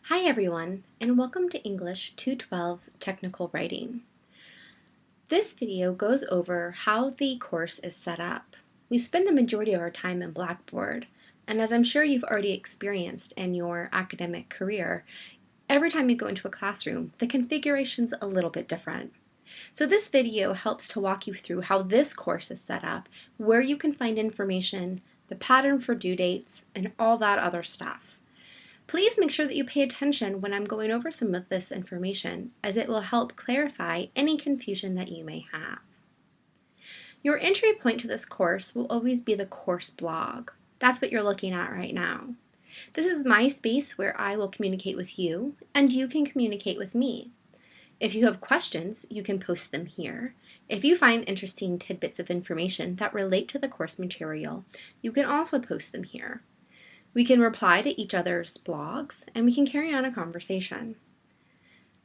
Hi everyone, and welcome to English 212 Technical Writing. This video goes over how the course is set up. We spend the majority of our time in Blackboard, and as I'm sure you've already experienced in your academic career, every time you go into a classroom, the configuration's a little bit different. So this video helps to walk you through how this course is set up, where you can find information, the pattern for due dates, and all that other stuff. Please make sure that you pay attention when I'm going over some of this information, as it will help clarify any confusion that you may have. Your entry point to this course will always be the course blog. That's what you're looking at right now. This is my space where I will communicate with you, and you can communicate with me. If you have questions, you can post them here. If you find interesting tidbits of information that relate to the course material, you can also post them here. We can reply to each other's blogs, and we can carry on a conversation.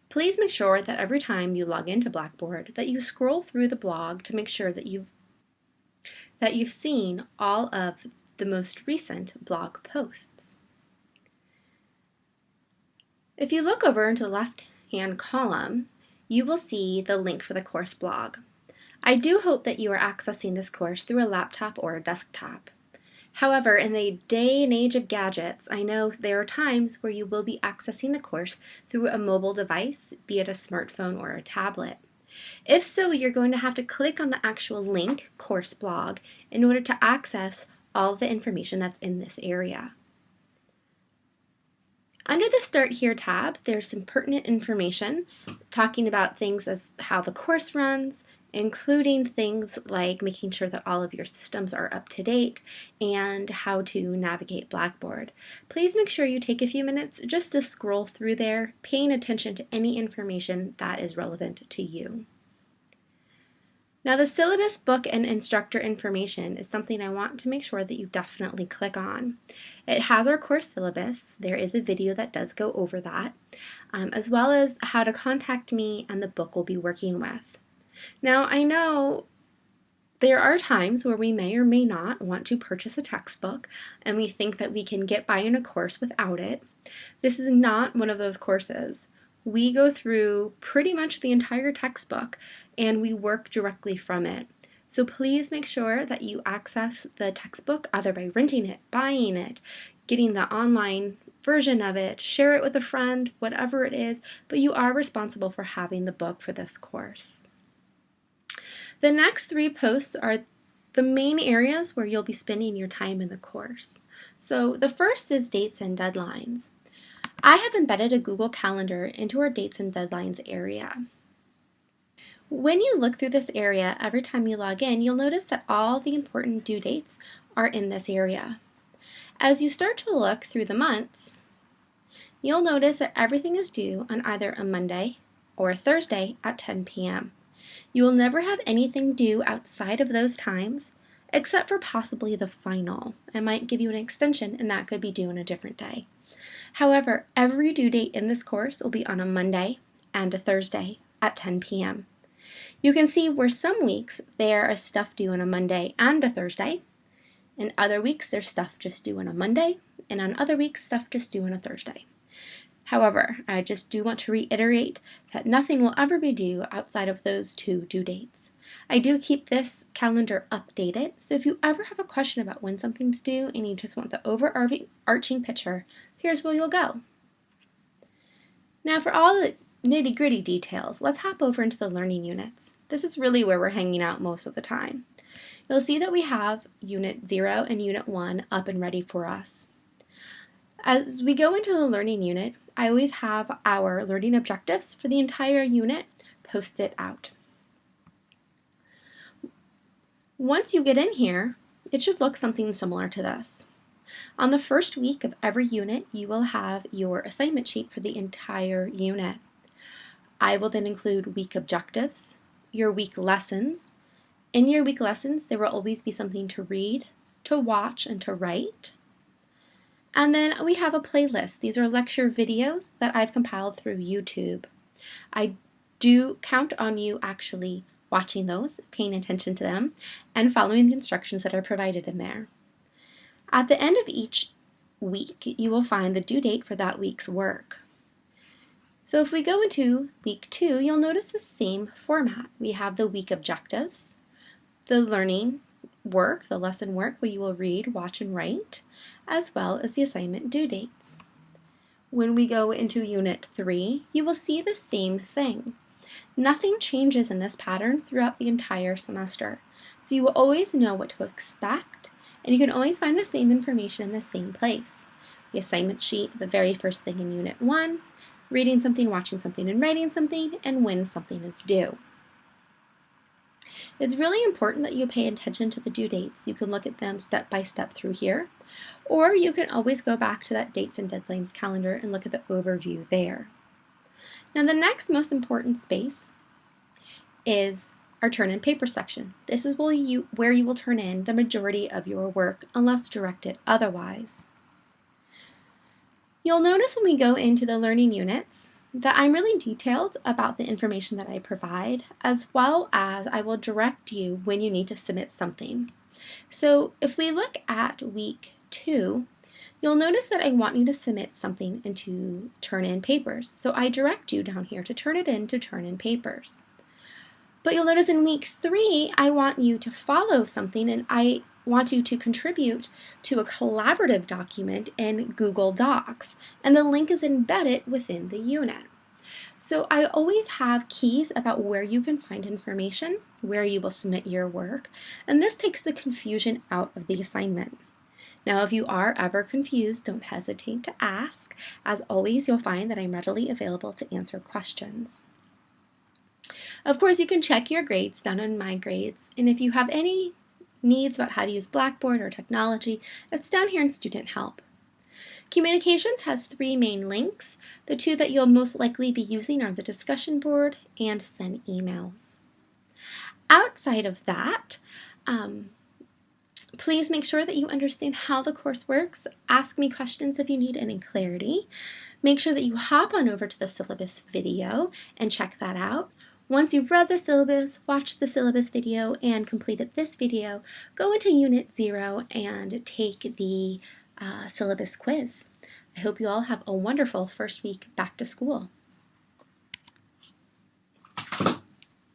Please make sure that every time you log into Blackboard that you scroll through the blog to make sure that you've seen all of the most recent blog posts. If you look over into the left-hand column, you will see the link for the course blog. I do hope that you are accessing this course through a laptop or a desktop. However, in the day and age of gadgets, I know there are times where you will be accessing the course through a mobile device, be it a smartphone or a tablet. If so, you're going to have to click on the actual link, course blog, in order to access all the information that's in this area. Under the Start Here tab, there's some pertinent information talking about things as how the course runs, including things like making sure that all of your systems are up to date and how to navigate Blackboard. Please make sure you take a few minutes just to scroll through there, paying attention to any information that is relevant to you. Now, the syllabus, book, and instructor information is something I want to make sure that you definitely click on. It has our course syllabus. There is a video that does go over that, as well as how to contact me and the book we'll be working with. Now, I know there are times where we may or may not want to purchase a textbook and we think that we can get by in a course without it. This is not one of those courses. We go through pretty much the entire textbook and we work directly from it. So please make sure that you access the textbook either by renting it, buying it, getting the online version of it, share it with a friend, whatever it is, but you are responsible for having the book for this course. The next three posts are the main areas where you'll be spending your time in the course. So the first is dates and deadlines. I have embedded a Google Calendar into our dates and deadlines area. When you look through this area, every time you log in, you'll notice that all the important due dates are in this area. As you start to look through the months, you'll notice that everything is due on either a Monday or a Thursday at 10 p.m. You will never have anything due outside of those times, except for possibly the final. I might give you an extension, and that could be due on a different day. However, every due date in this course will be on a Monday and a Thursday at 10 p.m. You can see where some weeks there is stuff due on a Monday and a Thursday. In other weeks, there's stuff just due on a Monday, and on other weeks, stuff just due on a Thursday. However, I just do want to reiterate that nothing will ever be due outside of those two due dates. I do keep this calendar updated, so if you ever have a question about when something's due and you just want the overarching picture, here's where you'll go. Now for all the nitty-gritty details, let's hop over into the learning units. This is really where we're hanging out most of the time. You'll see that we have Unit 0 and Unit 1 up and ready for us. As we go into the learning unit, I always have our learning objectives for the entire unit posted out. Once you get in here, it should look something similar to this. On the first week of every unit, you will have your assignment sheet for the entire unit. I will then include week objectives, your week lessons. In your week lessons, there will always be something to read, to watch, and to write. And then we have a playlist. These are lecture videos that I've compiled through YouTube. I do count on you actually watching those, paying attention to them, and following the instructions that are provided in there. At the end of each week, you will find the due date for that week's work. So if we go into week 2, you'll notice the same format. We have the week objectives, the learning work, the lesson work where you will read, watch, and write, as well as the assignment due dates. When we go into Unit 3, you will see the same thing. Nothing changes in this pattern throughout the entire semester, so you will always know what to expect, and you can always find the same information in the same place. The assignment sheet, the very first thing in Unit 1, reading something, watching something, and writing something, and when something is due. It's really important that you pay attention to the due dates. You can look at them step by step through here, or you can always go back to that dates and deadlines calendar and look at the overview there. Now the next most important space is our turn in paper section. This is where you will turn in the majority of your work unless directed otherwise. You'll notice when we go into the learning units that I'm really detailed about the information that I provide, as well as I will direct you when you need to submit something. So if we look at week 2, you'll notice that I want you to submit something and to turn in papers. So I direct you down here to turn it in to turn in papers. But you'll notice in week 3, I want you to follow something, and I want you to contribute to a collaborative document in Google Docs, and the link is embedded within the unit. So I always have keys about where you can find information, where you will submit your work, and this takes the confusion out of the assignment. Now, if you are ever confused, don't hesitate to ask. As always, you'll find that I'm readily available to answer questions. Of course, you can check your grades down in My Grades, and if you have any needs about how to use Blackboard or technology, it's down here in Student Help. Communications has 3 main links. The 2 that you'll most likely be using are the discussion board and send emails. Outside of that, please make sure that you understand how the course works. Ask me questions if you need any clarity. Make sure that you hop on over to the syllabus video and check that out. Once you've read the syllabus, watched the syllabus video, and completed this video, go into Unit 0 and take the syllabus quiz. I hope you all have a wonderful first week back to school.